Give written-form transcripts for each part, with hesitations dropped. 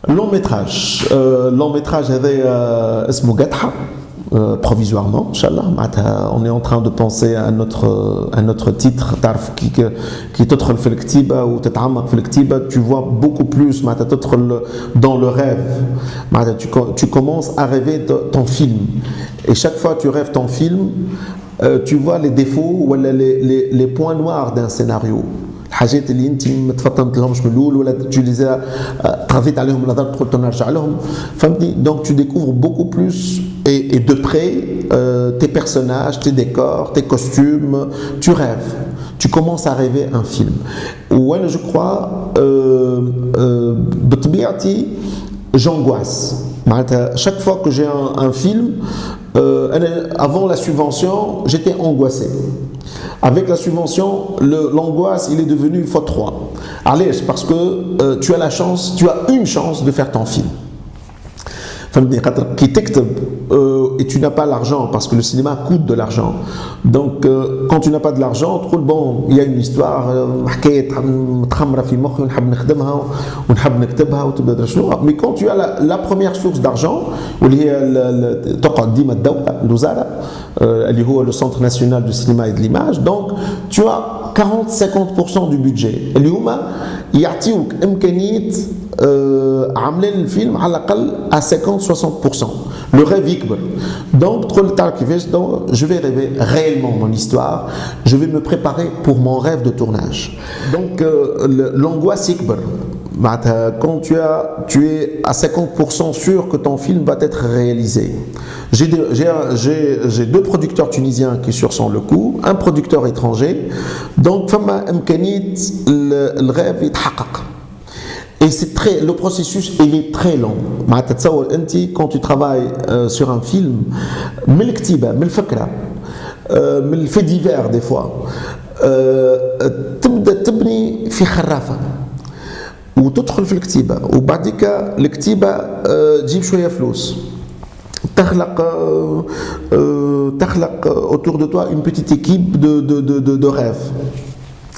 Long métrage avait اسمه قدحة provisoirement, Inch'Allah. On est en train de penser à notre titre, تعرف qui تدخل في الكتيبة وتتعمق في الكتيبة, tu vois beaucoup plus تدخل dans le rêve. Tu commences à rêver ton film. Et chaque fois que tu rêves ton film, tu vois les défauts ou les points noirs d'un scénario. الحاجات اللي انت ما تفطنت لهمش من الاول ولا تجليزها طغيت عليهم نظرت قلت نرجع لهم فهمتني. Donc tu découvres beaucoup plus et de près tes personnages, tes décors, tes costumes, tu rêves, tu commences à rêver un film. وانا je crois بطبيعتي j'angoisse. Chaque fois que j'ai un film, avant la subvention, j'étais angoissé. Avec la subvention, l'angoisse, il est devenu x3. Allez, parce que tu as une chance de faire ton film. Et tu n'as pas l'argent parce que le cinéma coûte de l'argent. Donc quand tu n'as pas de l'argent, bon, il y a une histoire, mais quand tu as la première source d'argent, le Centre national du cinéma et de l'image, donc tu as 40-50% du budget. يعطيوك إمكانية عاملين الفيلم على الأقل à 50-60%. Le rêve يكبر. Donc je vais rêver réellement mon histoire. Je vais me préparer pour mon rêve de tournage. Donc l'angoisse يكبر. Quand tu es à 50% sûr que ton film va être réalisé. J'ai deux producteurs tunisiens qui sur sont le coup, un producteur étranger. Donc le rêve يتحقق. Et le processus il est très long. Quand tu travailles sur un film, من الكتيبة, من الفكرة, من الفي divers des fois, تبدأ تبني في خرافة. وتدخل في الكتيبة وبعدك الكتيبة تجيب شوية فلوس تخلق autour de toi une petite équipe de rêve.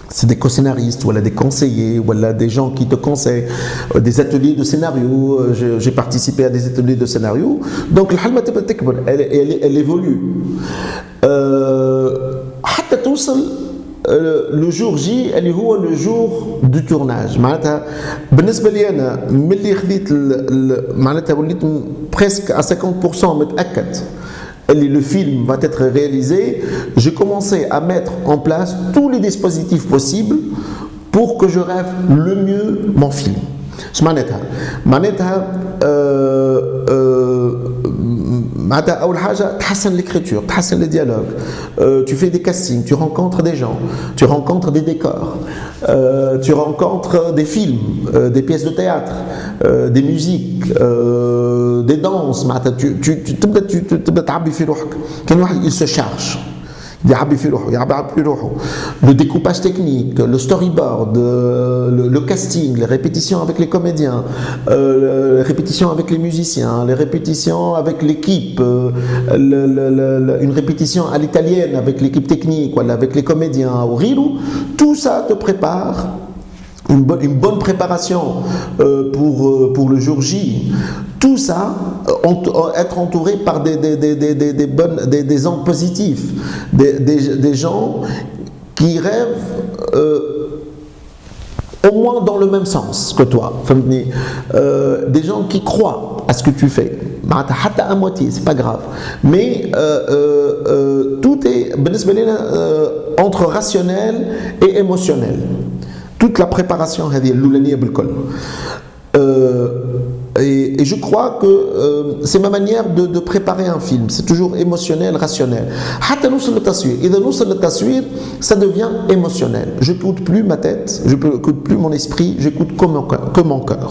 C'est des co-scénaristes, ou des conseillers, ou des gens qui te conseillent, des ateliers de scénario. J'ai participé à des ateliers de scénario. Donc elle évolue. حتى توصل le jour J اللي هو le jour du tournage. معناتها بالنسبه لي انا ملي خذيت معناتها وليت presque à 50% متاكد اللي le film va être réalisé, j'ai commencé à mettre en place tous les dispositifs possibles pour que je rêve le mieux mon film. معناتها أول حاجة تحسن l'écriture, تحسن les dialogues, tu fais des castings, tu rencontres des gens, tu rencontres des décors, tu rencontres des films, des pièces de théâtre, des musiques, des danses. تبدأ تعبي في روحك. كان واحد il se charge. Le découpage technique, le storyboard, le casting, les répétitions avec les comédiens, les répétitions avec les musiciens, les répétitions avec l'équipe, une répétition à l'italienne avec l'équipe technique, avec les comédiens, tout ça te prépare. Une bonne préparation pour le jour J. Tout ça, être entouré par des gens positifs, des gens qui rêvent au moins dans le même sens que toi. Des gens qui croient à ce que tu fais. À moitié, c'est pas grave. Mais tout est entre rationnel et émotionnel. Toute la préparation et je crois que c'est ma manière de préparer un film. C'est toujours émotionnel, rationnel. Ça devient émotionnel. Je n'écoute plus ma tête, je n'écoute plus mon esprit, j'écoute que mon cœur.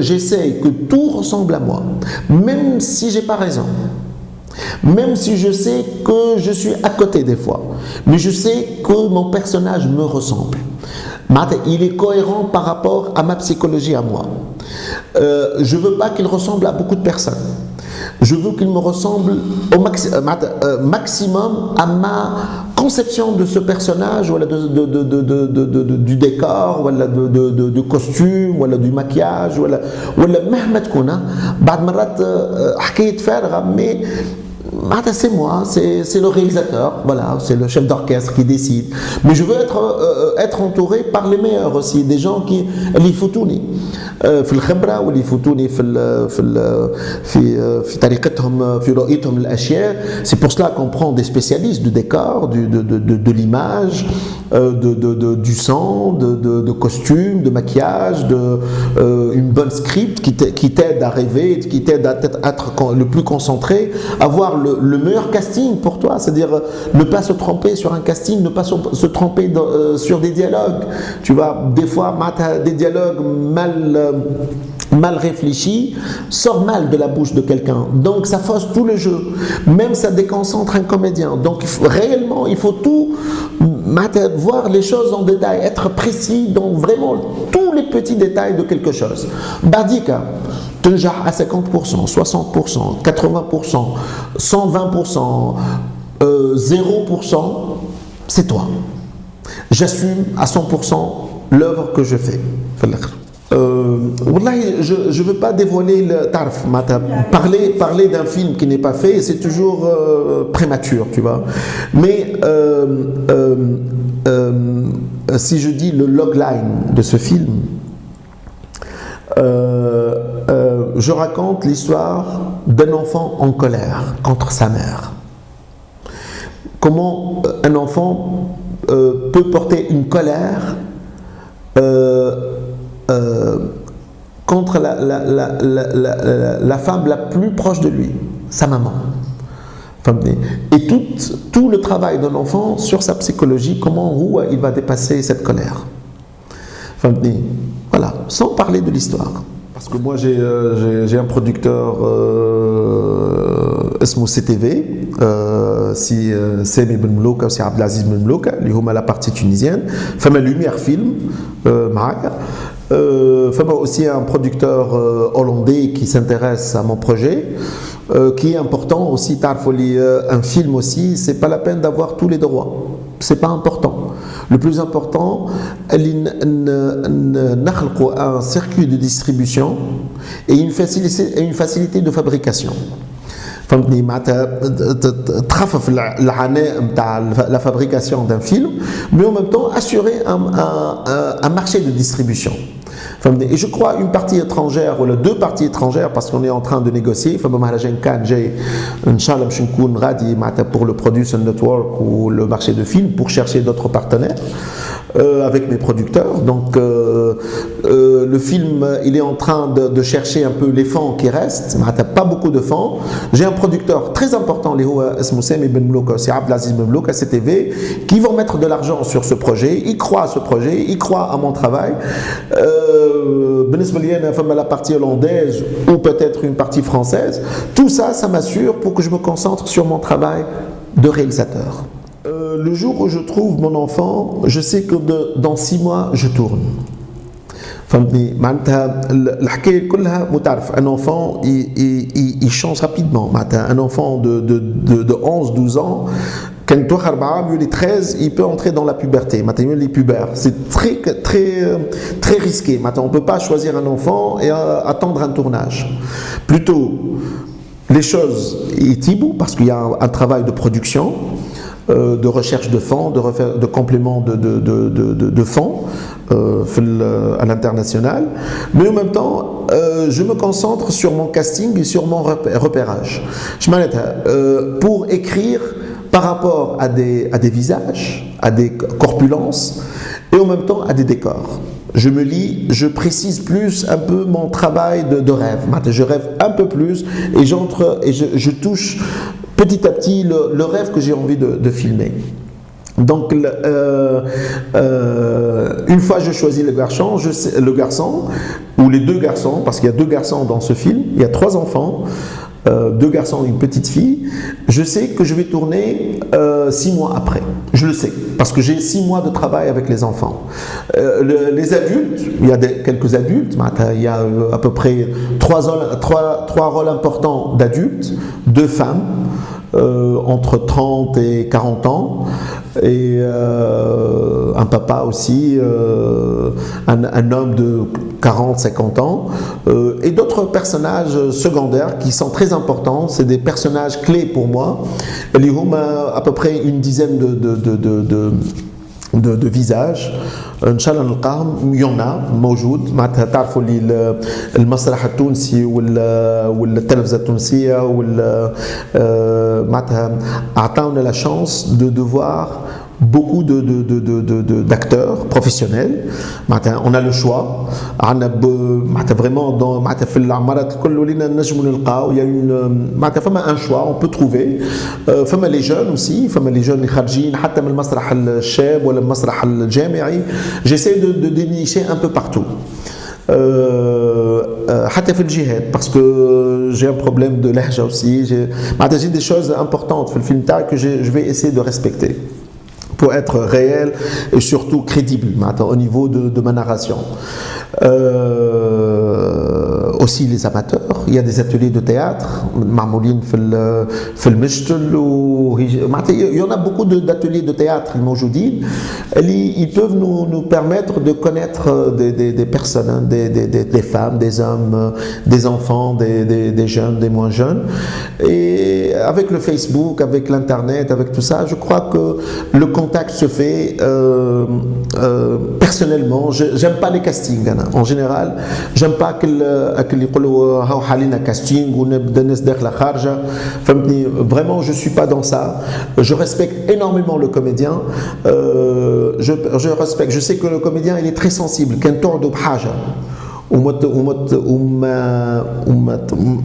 J'essaye que tout ressemble à moi, même si j'ai pas raison. Même si je sais que je suis à côté des fois, mais je sais que mon personnage me ressemble. Il est cohérent par rapport à ma psychologie à moi. Je ne veux pas qu'il ressemble à beaucoup de personnes. je veux qu'il me ressemble au maximum à ma conception de ce personnage, voilà, du décor, voilà, du costume, voilà, du maquillage, voilà, مهما تكون بعد مرات حكاية فارغة mais c'est moi, c'est le réalisateur, voilà, c'est le chef d'orchestre qui décide. Mais je veux être entouré par les meilleurs aussi, des gens qui يفوتوني في الخبرة واللي يفوتوني في طريقتهم في رؤيتهم للأشياء. C'est pour cela qu'on prend des spécialistes du décor, de l'image, du son, de costume, de maquillage, une bonne script qui t'aide à rêver, qui t'aide à être le plus concentré, avoir le meilleur casting pour toi, c'est-à-dire ne pas se tromper sur un casting, ne pas se tromper sur des dialogues. Tu vois, des fois, des dialogues mal réfléchis sortent mal de la bouche de quelqu'un. Donc ça fausse tout le jeu. Même ça déconcentre un comédien. Donc réellement, il faut tout voir les choses en détail, être précis dans vraiment tous les petits détails de quelque chose. Badika, تنجح à 50%, 60%, 80%, 120%, 0%, c'est toi. J'assume à 100% l'œuvre que je fais. Je ne veux pas dévoiler le tarf. Parler d'un film qui n'est pas fait, c'est toujours prématuré, tu vois. Mais si je dis le logline de ce film, je raconte l'histoire d'un enfant en colère contre sa mère. Comment un enfant peut porter une colère contre la femme la plus proche de lui, sa maman. Et tout le travail d'un enfant sur sa psychologie, où il va dépasser cette colère. Voilà, sans parler de l'histoire. Parce que moi j'ai un producteur اسمه CTV, si Sami Ben Mlouka ou si Abdelaziz Ben Mlouka, اللي هما la partie tunisienne, فما lumière film معايا. فما aussi un producteur hollandais qui s'intéresse à mon projet, qui est important aussi. Un film aussi, c'est pas la peine d'avoir tous les droits, c'est pas important. Le plus important, un circuit de distribution et une facilité de fabrication. فهمتني معناتها تخفف العناء نتاع la fabrication d'un film, mais en même temps assurer un marché de distribution. Et je crois une partie étrangère ou deux parties étrangères, parce qu'on est en train de négocier. Inch'Allah, pour le Producer Network ou le marché de films, pour chercher d'autres partenaires avec mes producteurs. Donc le film, il est en train de chercher un peu les fonds qui restent. Pas beaucoup de fonds. J'ai un producteur très important, Sami Ben Mlouka, c'est Abdelaziz Ben Mlouka, CTV, qui vont mettre de l'argent sur ce projet. Ils croient à ce projet, ils croient à mon travail. La partie hollandaise ou peut-être une partie française, tout ça, ça m'assure pour que je me concentre sur mon travail de réalisateur. Le jour où je trouve mon enfant, je sais que dans 6 mois, je tourne. Un enfant, il change rapidement. Un enfant de 11-12 ans, quand il est 13, il peut entrer dans la puberté. Il est pubère. C'est très risqué. On ne peut pas choisir un enfant et attendre un tournage. Plutôt, les choses étibou, parce qu'il y a un travail de production, de recherche de fonds, de complément de fonds à l'international. Mais en même temps, je me concentre sur mon casting et sur mon repérage. Pour écrire par rapport à des visages, à des corpulences et en même temps à des décors. Je me lis, je précise plus un peu mon travail de rêve. Je rêve un peu plus et j'entre et je touche petit à petit le rêve que j'ai envie de filmer. Donc, une fois je choisis le garçon ou les 2 garçons, parce qu'il y a 2 garçons dans ce film, il y a 3 enfants. 2 garçons et une petite fille, je sais que je vais tourner 6 mois après. Je le sais, parce que j'ai 6 mois de travail avec les enfants. Les adultes, il y a quelques adultes, il y a à peu près 3 rôles importants d'adultes, 2 femmes, entre 30 et 40 ans, et un papa aussi, un homme de 40-50 ans, et d'autres personnages secondaires qui sont très importants. C'est des personnages clés pour moi. Ils ont à peu près une dizaine de visages. ان شاء الله نلقاهم. Il y en a موجود معناتها تعرفوا اللي المسرح التونسي والتلفزه التونسيه معناتها اعطاونا la chance de voir beaucoup d'acteurs professionnels. On a le choix. Vraiment, il y a un choix, on peut trouver. Les jeunes aussi, les jeunes qui خارجين حتى من المسرح الشاب ولا المسرح الجامعي. J'essaie de dénicher un peu partout. حتى في الجهاد parce que j'ai un problème de لهجة aussi. J'ai des choses importantes في الفيلم تاعي que je vais essayer de respecter pour être réel et surtout crédible au niveau de ma narration. Aussi les amateurs, il y a des ateliers de théâtre, il y en a beaucoup d'ateliers de théâtre ils peuvent nous permettre de connaître des personnes, des femmes, des hommes, des enfants, des jeunes, des moins jeunes. Et avec le Facebook, avec l'internet, avec tout ça, je crois que le contact se fait personnellement. J'aime pas les castings en général. J'aime pas qu'ils يقولوا هاو حالينا كاستينغ ونبدا الناس داخله خارجه. فهمتني. Vraiment je suis pas dans ça. Je respecte énormément le comédien. Je respecte. Je sais que le comédien il est très sensible. كان تعدوا بحاجه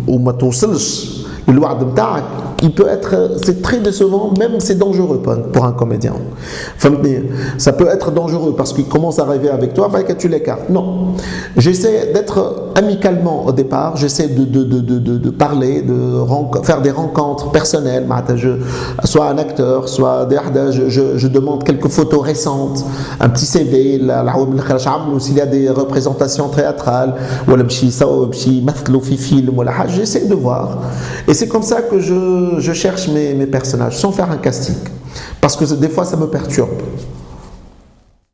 وما توصلش للوعد بتاعك. Il peut être, c'est très décevant, même c'est dangereux pour un comédien. Ça peut être dangereux parce qu'il commence à rêver avec toi, que tu l'écartes. Non, j'essaie d'être amicalement au départ, j'essaie de parler, de faire des rencontres personnelles. Soit un acteur, soit je demande quelques photos récentes, un petit CV, s'il y a des représentations théâtrales, j'essaie de voir. Et c'est comme ça que je cherche mes personnages sans faire un casting. Parce que des fois ça me perturbe.